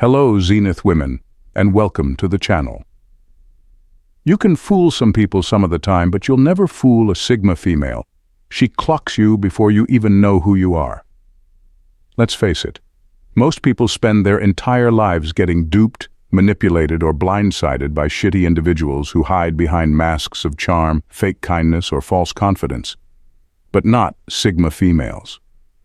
Hello, Zenith women, and welcome to the channel. You can fool some people some of the time, but you'll never fool a Sigma female. She clocks you before you even know who you are. Let's face it, most people spend their entire lives getting duped, manipulated, or blindsided by shitty individuals who hide behind masks of charm, fake kindness, or false confidence. But not Sigma females.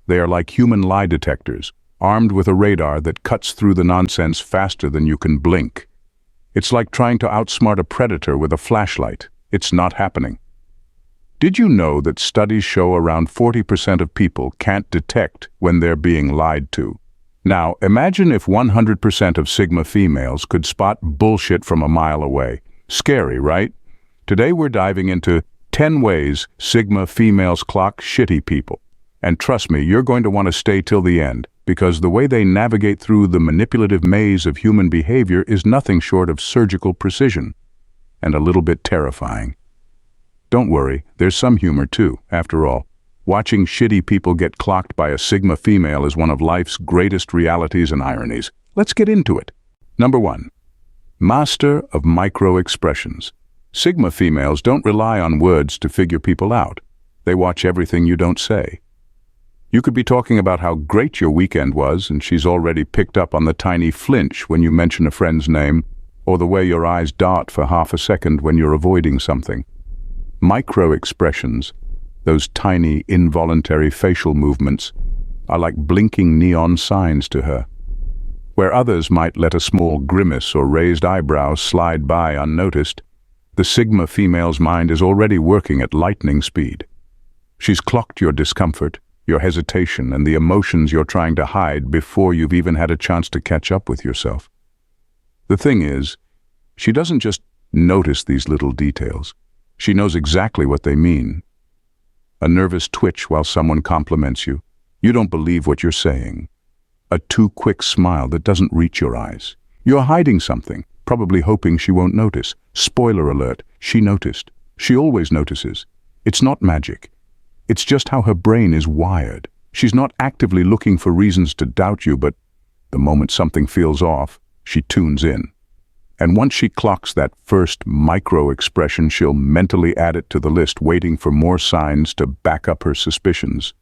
They are like human lie detectors, armed with a radar that cuts through the nonsense faster than you can blink. It's like trying to outsmart a predator with a flashlight. It's not happening. Did you know that studies show around 40% of people can't detect when they're being lied to? Now, imagine if 100% of Sigma females could spot bullshit from a mile away. Scary, right? Today we're diving into 10 ways Sigma females clock shitty people. And trust me, you're going to want to stay till the end, because the way they navigate through the manipulative maze of human behavior is nothing short of surgical precision, and a little bit terrifying. Don't worry, there's some humor too. After all, watching shitty people get clocked by a Sigma female is one of life's greatest realities and ironies. Let's get into it. Number 1. Master of micro-expressions. Sigma females don't rely on words to figure people out. They watch everything you don't say. You could be talking about how great your weekend was, and she's already picked up on the tiny flinch when you mention a friend's name, or the way your eyes dart for half a second when you're avoiding something. Micro-expressions, those tiny, involuntary facial movements, are like blinking neon signs to her. Where others might let a small grimace or raised eyebrow slide by unnoticed, the Sigma female's mind is already working at lightning speed. She's clocked your discomfort, your hesitation, and the emotions you're trying to hide before you've even had a chance to catch up with yourself. The thing is, she doesn't just notice these little details. She knows exactly what they mean. A nervous twitch while someone compliments you. You don't believe what you're saying. A too quick smile that doesn't reach your eyes. You're hiding something, probably hoping she won't notice. Spoiler alert, she noticed. She always notices. It's not magic. It's just how her brain is wired. She's not actively looking for reasons to doubt you, but the moment something feels off, she tunes in. And once she clocks that first micro-expression, she'll mentally add it to the list, waiting for more signs to back up her suspicions.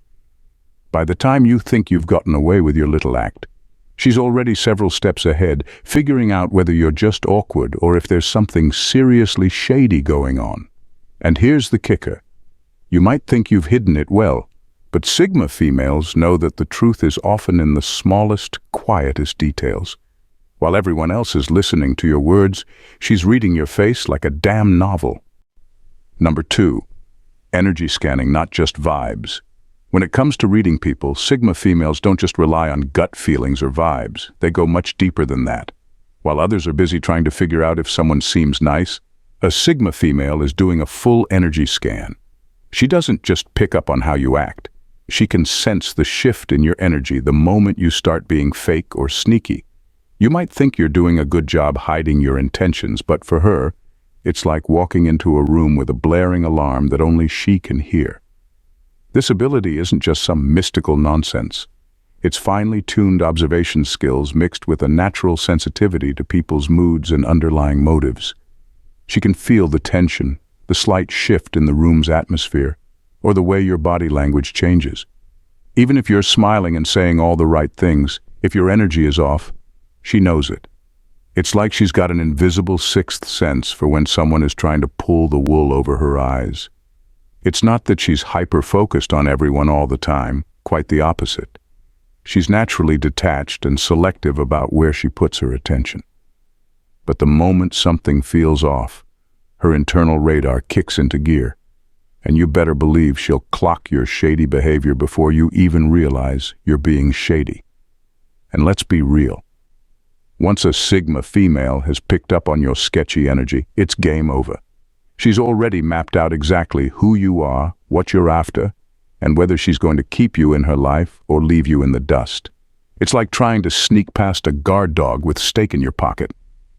By the time you think you've gotten away with your little act, she's already several steps ahead, figuring out whether you're just awkward or if there's something seriously shady going on. And here's the kicker. You might think you've hidden it well, but Sigma females know that the truth is often in the smallest, quietest details. While everyone else is listening to your words, she's reading your face like a damn novel. Number 2. Energy scanning, not just vibes. When it comes to reading people, Sigma females don't just rely on gut feelings or vibes. They go much deeper than that. While others are busy trying to figure out if someone seems nice, a Sigma female is doing a full energy scan. She doesn't just pick up on how you act. She can sense the shift in your energy the moment you start being fake or sneaky. You might think you're doing a good job hiding your intentions, but for her, it's like walking into a room with a blaring alarm that only she can hear. This ability isn't just some mystical nonsense. It's finely tuned observation skills mixed with a natural sensitivity to people's moods and underlying motives. She can feel the tension, the slight shift in the room's atmosphere, or the way your body language changes. Even if you're smiling and saying all the right things, if your energy is off, she knows it. It's like she's got an invisible sixth sense for when someone is trying to pull the wool over her eyes. It's not that she's hyper-focused on everyone all the time, quite the opposite. She's naturally detached and selective about where she puts her attention. But the moment something feels off, her internal radar kicks into gear, and you better believe she'll clock your shady behavior before you even realize you're being shady. And let's be real. Once a Sigma female has picked up on your sketchy energy, it's game over. She's already mapped out exactly who you are, what you're after, and whether she's going to keep you in her life or leave you in the dust. It's like trying to sneak past a guard dog with steak in your pocket.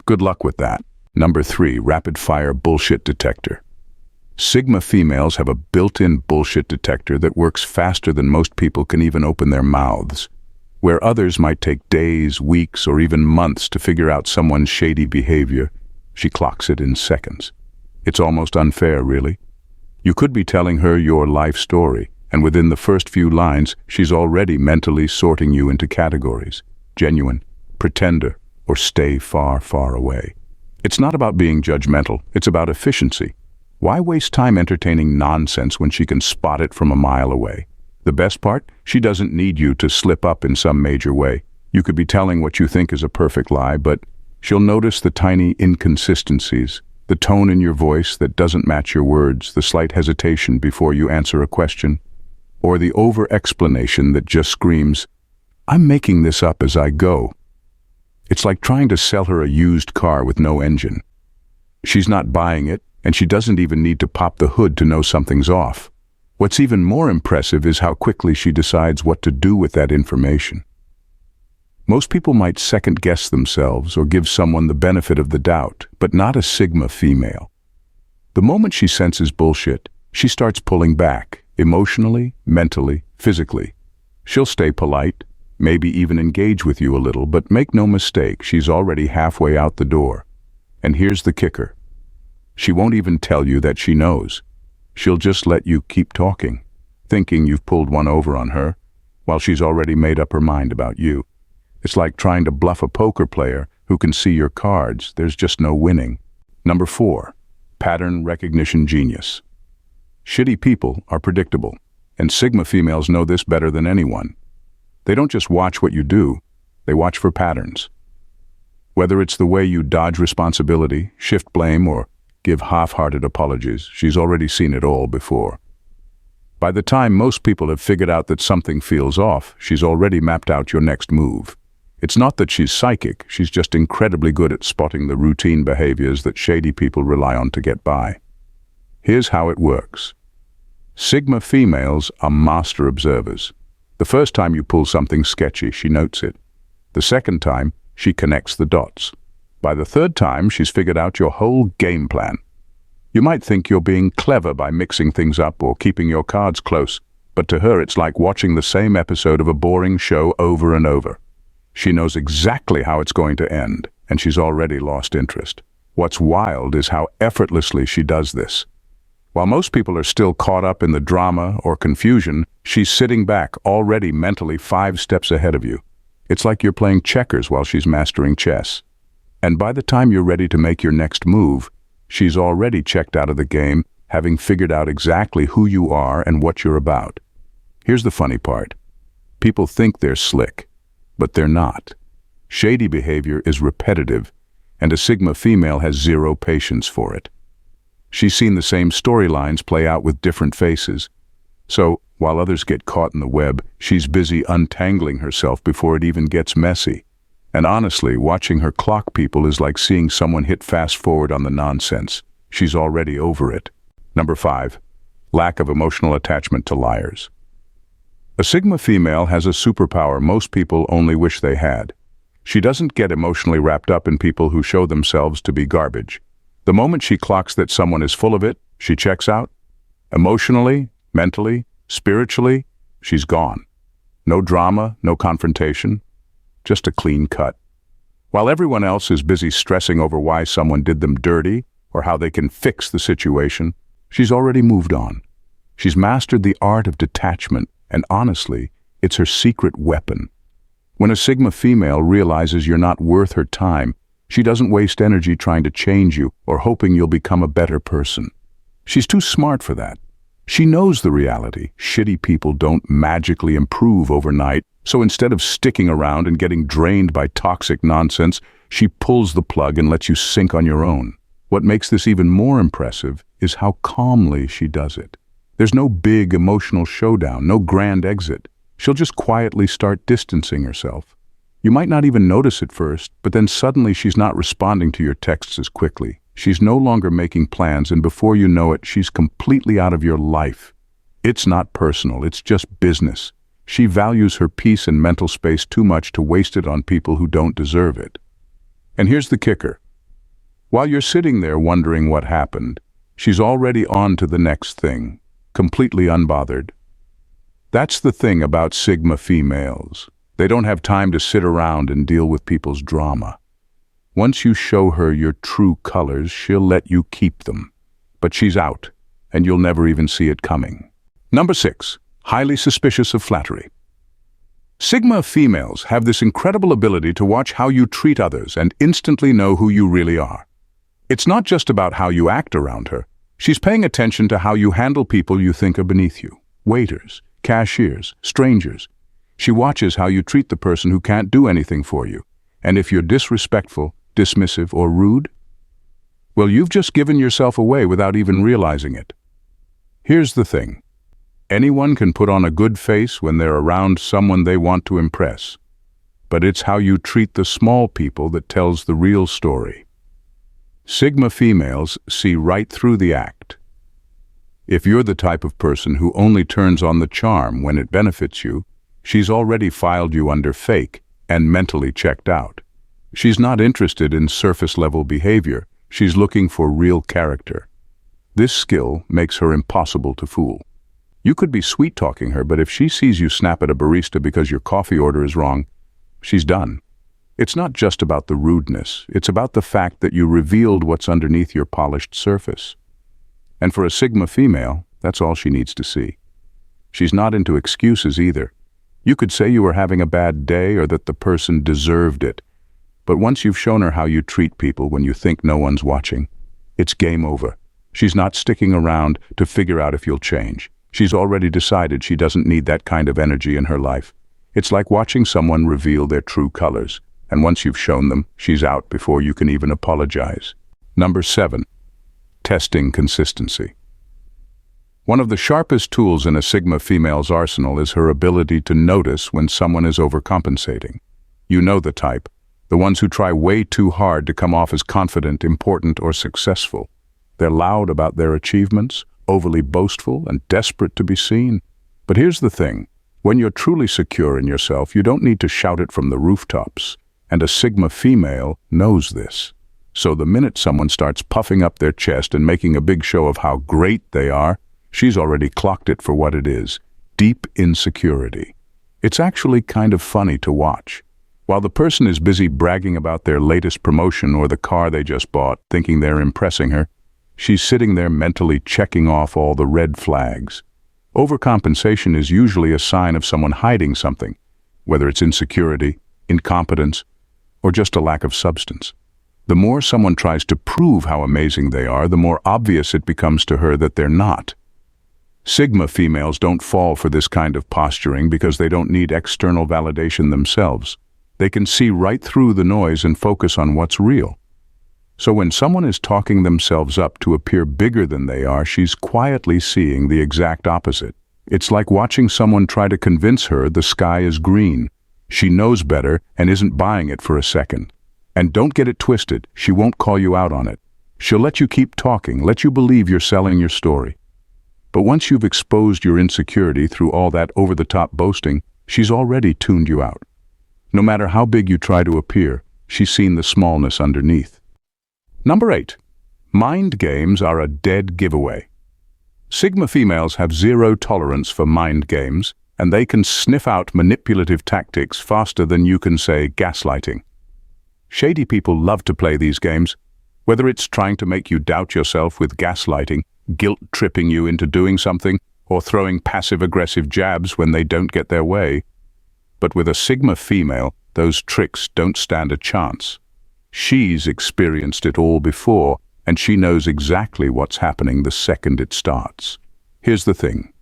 Good luck with that. Number 3, rapid-fire bullshit detector. Sigma females have a built-in bullshit detector that works faster than most people can even open their mouths. Where others might take days, weeks, or even months to figure out someone's shady behavior, she clocks it in seconds. It's almost unfair, really. You could be telling her your life story, and within the first few lines, she's already mentally sorting you into categories: genuine, pretender, or stay far, far away. It's not about being judgmental, it's about efficiency. Why waste time entertaining nonsense when she can spot it from a mile away? The best part? She doesn't need you to slip up in some major way. You could be telling what you think is a perfect lie, but she'll notice the tiny inconsistencies, the tone in your voice that doesn't match your words, the slight hesitation before you answer a question, or the over-explanation that just screams, "I'm making this up as I go." It's like trying to sell her a used car with no engine. She's not buying it, and she doesn't even need to pop the hood to know something's off. What's even more impressive is how quickly she decides what to do with that information. Most people might second-guess themselves or give someone the benefit of the doubt, but not a Sigma female. The moment she senses bullshit, she starts pulling back, emotionally, mentally, physically. She'll stay polite, maybe even engage with you a little, but make no mistake, she's already halfway out the door. And here's the kicker. She won't even tell you that she knows. She'll just let you keep talking, thinking you've pulled one over on her, while she's already made up her mind about you. It's like trying to bluff a poker player who can see your cards. There's just no winning. Number 4, pattern recognition genius. Shitty people are predictable, and Sigma females know this better than anyone. They don't just watch what you do, they watch for patterns. Whether it's the way you dodge responsibility, shift blame, or give half-hearted apologies, she's already seen it all before. By the time most people have figured out that something feels off, she's already mapped out your next move. It's not that she's psychic, she's just incredibly good at spotting the routine behaviors that shady people rely on to get by. Here's how it works. Sigma females are master observers. The first time you pull something sketchy, she notes it. The second time, she connects the dots. By the third time, she's figured out your whole game plan. You might think you're being clever by mixing things up or keeping your cards close, but to her it's like watching the same episode of a boring show over and over. She knows exactly how it's going to end, and she's already lost interest. What's wild is how effortlessly she does this. While most people are still caught up in the drama or confusion, she's sitting back, already mentally 5 steps ahead of you. It's like you're playing checkers while she's mastering chess. And by the time you're ready to make your next move, she's already checked out of the game, having figured out exactly who you are and what you're about. Here's the funny part. People think they're slick, but they're not. Shady behavior is repetitive, and a Sigma female has zero patience for it. She's seen the same storylines play out with different faces. So, while others get caught in the web, she's busy untangling herself before it even gets messy. And honestly, watching her clock people is like seeing someone hit fast forward on the nonsense. She's already over it. Number 5, lack of emotional attachment to liars. A Sigma female has a superpower most people only wish they had. She doesn't get emotionally wrapped up in people who show themselves to be garbage. The moment she clocks that someone is full of it, she checks out. Emotionally, mentally, spiritually, she's gone. No drama, no confrontation. Just a clean cut. While everyone else is busy stressing over why someone did them dirty or how they can fix the situation, she's already moved on. She's mastered the art of detachment, and honestly, it's her secret weapon. When a Sigma female realizes you're not worth her time, she doesn't waste energy trying to change you or hoping you'll become a better person. She's too smart for that. She knows the reality. Shitty people don't magically improve overnight, so instead of sticking around and getting drained by toxic nonsense, she pulls the plug and lets you sink on your own. What makes this even more impressive is how calmly she does it. There's no big emotional showdown, no grand exit. She'll just quietly start distancing herself. You might not even notice at first, but then suddenly she's not responding to your texts as quickly. She's no longer making plans, and before you know it, she's completely out of your life. It's not personal, it's just business. She values her peace and mental space too much to waste it on people who don't deserve it. And here's the kicker. While you're sitting there wondering what happened, she's already on to the next thing, completely unbothered. That's the thing about Sigma females. They don't have time to sit around and deal with people's drama. Once you show her your true colors, she'll let you keep them. But she's out, and you'll never even see it coming. Number 6, highly suspicious of flattery. Sigma females have this incredible ability to watch how you treat others and instantly know who you really are. It's not just about how you act around her. She's paying attention to how you handle people you think are beneath you. Waiters, cashiers, strangers. She watches how you treat the person who can't do anything for you. And if you're disrespectful, dismissive, or rude, well, you've just given yourself away without even realizing it. Here's the thing. Anyone can put on a good face when they're around someone they want to impress. But it's how you treat the small people that tells the real story. Sigma females see right through the act. If you're the type of person who only turns on the charm when it benefits you, she's already filed you under fake and mentally checked out. She's not interested in surface-level behavior. She's looking for real character. This skill makes her impossible to fool. You could be sweet-talking her, but if she sees you snap at a barista because your coffee order is wrong, she's done. It's not just about the rudeness. It's about the fact that you revealed what's underneath your polished surface. And for a Sigma female, that's all she needs to see. She's not into excuses either. You could say you were having a bad day or that the person deserved it. But once you've shown her how you treat people when you think no one's watching, it's game over. She's not sticking around to figure out if you'll change. She's already decided she doesn't need that kind of energy in her life. It's like watching someone reveal their true colors. And once you've shown them, she's out before you can even apologize. Number 7, testing consistency. One of the sharpest tools in a Sigma female's arsenal is her ability to notice when someone is overcompensating. You know the type. The ones who try way too hard to come off as confident, important, or successful. They're loud about their achievements, overly boastful, and desperate to be seen. But here's the thing. When you're truly secure in yourself, you don't need to shout it from the rooftops. And a Sigma female knows this. So the minute someone starts puffing up their chest and making a big show of how great they are, she's already clocked it for what it is. Deep insecurity. It's actually kind of funny to watch. While the person is busy bragging about their latest promotion or the car they just bought, thinking they're impressing her, she's sitting there mentally checking off all the red flags. Overcompensation is usually a sign of someone hiding something, whether it's insecurity, incompetence, or just a lack of substance. The more someone tries to prove how amazing they are, the more obvious it becomes to her that they're not. Sigma females don't fall for this kind of posturing because they don't need external validation themselves. They can see right through the noise and focus on what's real. So when someone is talking themselves up to appear bigger than they are, she's quietly seeing the exact opposite. It's like watching someone try to convince her the sky is green. She knows better and isn't buying it for a second. And don't get it twisted, she won't call you out on it. She'll let you keep talking, let you believe you're selling your story. But once you've exposed your insecurity through all that over-the-top boasting, she's already tuned you out. No matter how big you try to appear, she's seen the smallness underneath. Number 8. Mind games are a dead giveaway. Sigma females have zero tolerance for mind games, and they can sniff out manipulative tactics faster than you can say gaslighting. Shady people love to play these games, whether it's trying to make you doubt yourself with gaslighting, guilt-tripping you into doing something, or throwing passive-aggressive jabs when they don't get their way. But with a Sigma female, those tricks don't stand a chance. She's experienced it all before, and she knows exactly what's happening the second it starts. Here's the thing.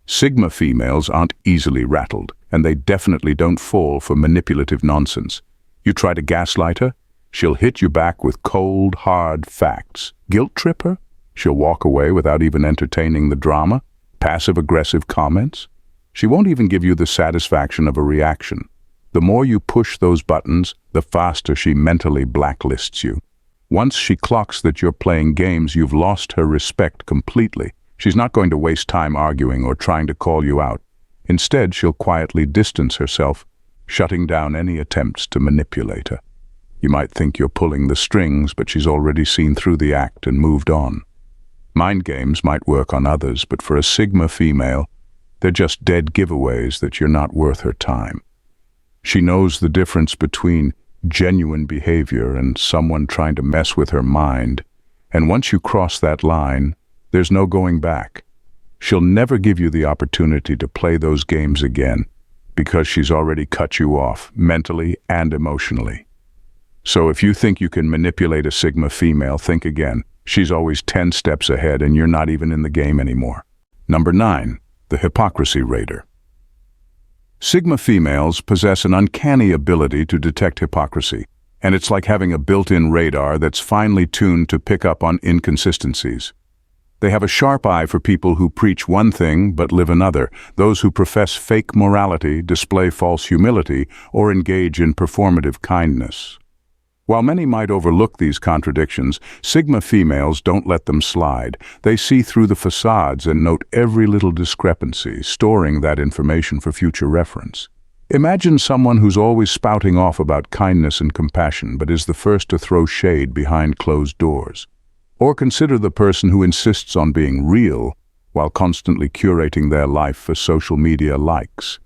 Sigma females aren't easily rattled, and they definitely don't fall for manipulative nonsense. You try to gaslight her, she'll hit you back with cold, hard facts. Guilt trip her? She'll walk away without even entertaining the drama. Passive-aggressive comments? She won't even give you the satisfaction of a reaction. The more you push those buttons, the faster she mentally blacklists you. Once she clocks that you're playing games, you've lost her respect completely. She's not going to waste time arguing or trying to call you out. Instead, she'll quietly distance herself, shutting down any attempts to manipulate her. You might think you're pulling the strings, but she's already seen through the act and moved on. Mind games might work on others, but for a Sigma female, they're just dead giveaways that you're not worth her time. She knows the difference between genuine behavior and someone trying to mess with her mind. And once you cross that line, there's no going back. She'll never give you the opportunity to play those games again because she's already cut you off mentally and emotionally. So if you think you can manipulate a Sigma female, think again. She's always 10 steps ahead and you're not even in the game anymore. Number 9, the hypocrisy radar. Sigma females possess an uncanny ability to detect hypocrisy, and it's like having a built-in radar that's finely tuned to pick up on inconsistencies. They have a sharp eye for people who preach one thing but live another, those who profess fake morality, display false humility, or engage in performative kindness. While many might overlook these contradictions, Sigma females don't let them slide. They see through the facades and note every little discrepancy, storing that information for future reference. Imagine someone who's always spouting off about kindness and compassion, but is the first to throw shade behind closed doors. Or consider the person who insists on being real while constantly curating their life for social media likes.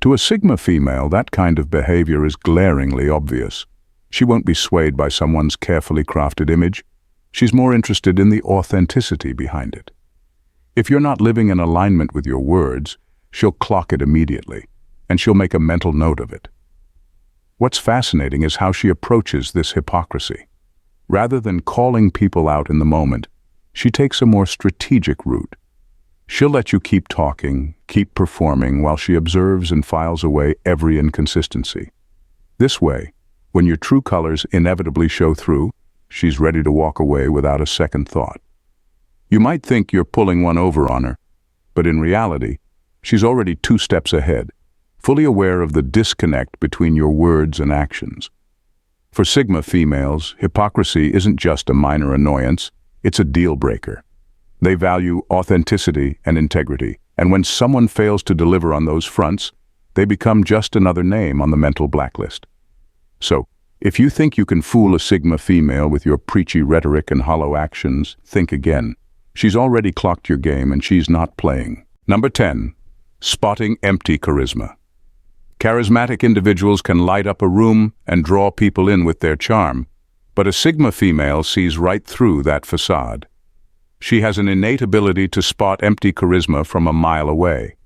To a Sigma female, that kind of behavior is glaringly obvious. She won't be swayed by someone's carefully crafted image. She's more interested in the authenticity behind it. If you're not living in alignment with your words, she'll clock it immediately, and she'll make a mental note of it. What's fascinating is how she approaches this hypocrisy. Rather than calling people out in the moment, she takes a more strategic route. She'll let you keep talking, keep performing, while she observes and files away every inconsistency. This way, when your true colors inevitably show through, she's ready to walk away without a second thought. You might think you're pulling one over on her, but in reality, she's already 2 steps ahead, fully aware of the disconnect between your words and actions. For Sigma females, hypocrisy isn't just a minor annoyance, it's a deal breaker. They value authenticity and integrity, and when someone fails to deliver on those fronts, they become just another name on the mental blacklist. So, if you think you can fool a Sigma female with your preachy rhetoric and hollow actions, think again. She's already clocked your game and she's not playing. Number 10. Spotting empty charisma. Charismatic individuals can light up a room and draw people in with their charm, but a Sigma female sees right through that facade. She has an innate ability to spot empty charisma from a mile away.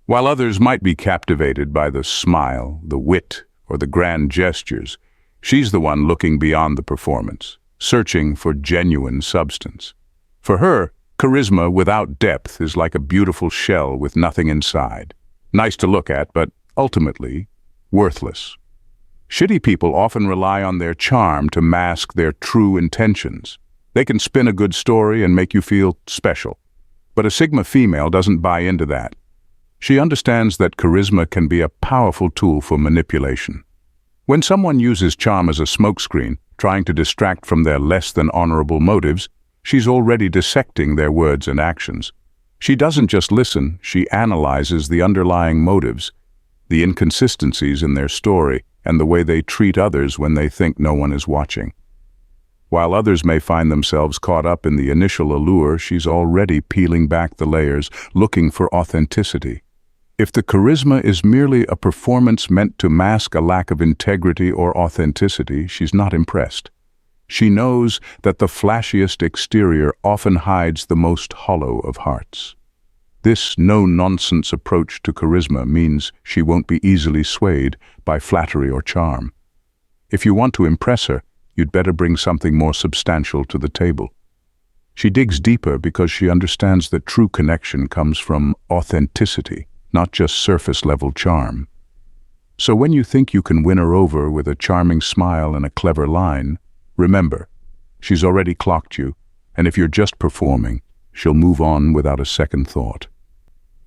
While others might be captivated by the smile, the wit, or the grand gestures, she's the one looking beyond the performance, searching for genuine substance. For her, charisma without depth is like a beautiful shell with nothing inside. Nice to look at, but ultimately, worthless. Shitty people often rely on their charm to mask their true intentions. They can spin a good story and make you feel special. But a Sigma female doesn't buy into that. She understands that charisma can be a powerful tool for manipulation. When someone uses charm as a smokescreen, trying to distract from their less than honorable motives, she's already dissecting their words and actions. She doesn't just listen, she analyzes the underlying motives, the inconsistencies in their story, and the way they treat others when they think no one is watching. While others may find themselves caught up in the initial allure, she's already peeling back the layers, looking for authenticity. If the charisma is merely a performance meant to mask a lack of integrity or authenticity, she's not impressed. She knows that the flashiest exterior often hides the most hollow of hearts. This no-nonsense approach to charisma means she won't be easily swayed by flattery or charm. If you want to impress her, you'd better bring something more substantial to the table. She digs deeper because she understands that true connection comes from authenticity, not just surface-level charm. So when you think you can win her over with a charming smile and a clever line, remember, she's already clocked you, and if you're just performing, she'll move on without a second thought.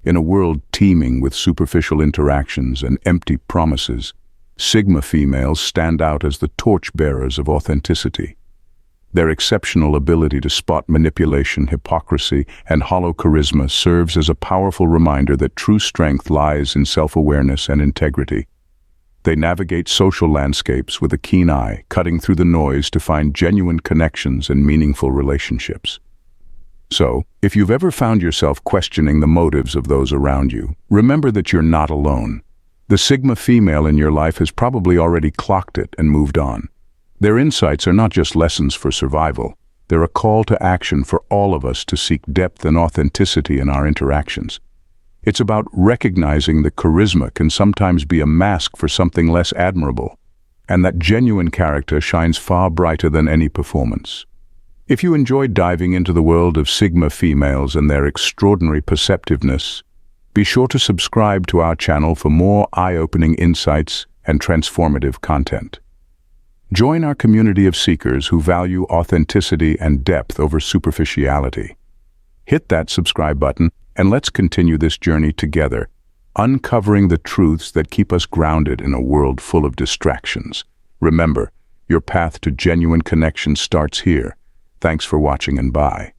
In a world teeming with superficial interactions and empty promises, Sigma females stand out as the torchbearers of authenticity. Their exceptional ability to spot manipulation, hypocrisy, and hollow charisma serves as a powerful reminder that true strength lies in self-awareness and integrity. They navigate social landscapes with a keen eye, cutting through the noise to find genuine connections and meaningful relationships. So, if you've ever found yourself questioning the motives of those around you, remember that you're not alone. The Sigma female in your life has probably already clocked it and moved on. Their insights are not just lessons for survival. They're a call to action for all of us to seek depth and authenticity in our interactions. It's about recognizing that charisma can sometimes be a mask for something less admirable, and that genuine character shines far brighter than any performance. If you enjoyed diving into the world of Sigma females and their extraordinary perceptiveness, be sure to subscribe to our channel for more eye-opening insights and transformative content. Join our community of seekers who value authenticity and depth over superficiality. Hit that subscribe button and let's continue this journey together, uncovering the truths that keep us grounded in a world full of distractions. Remember, your path to genuine connection starts here. Thanks for watching and bye.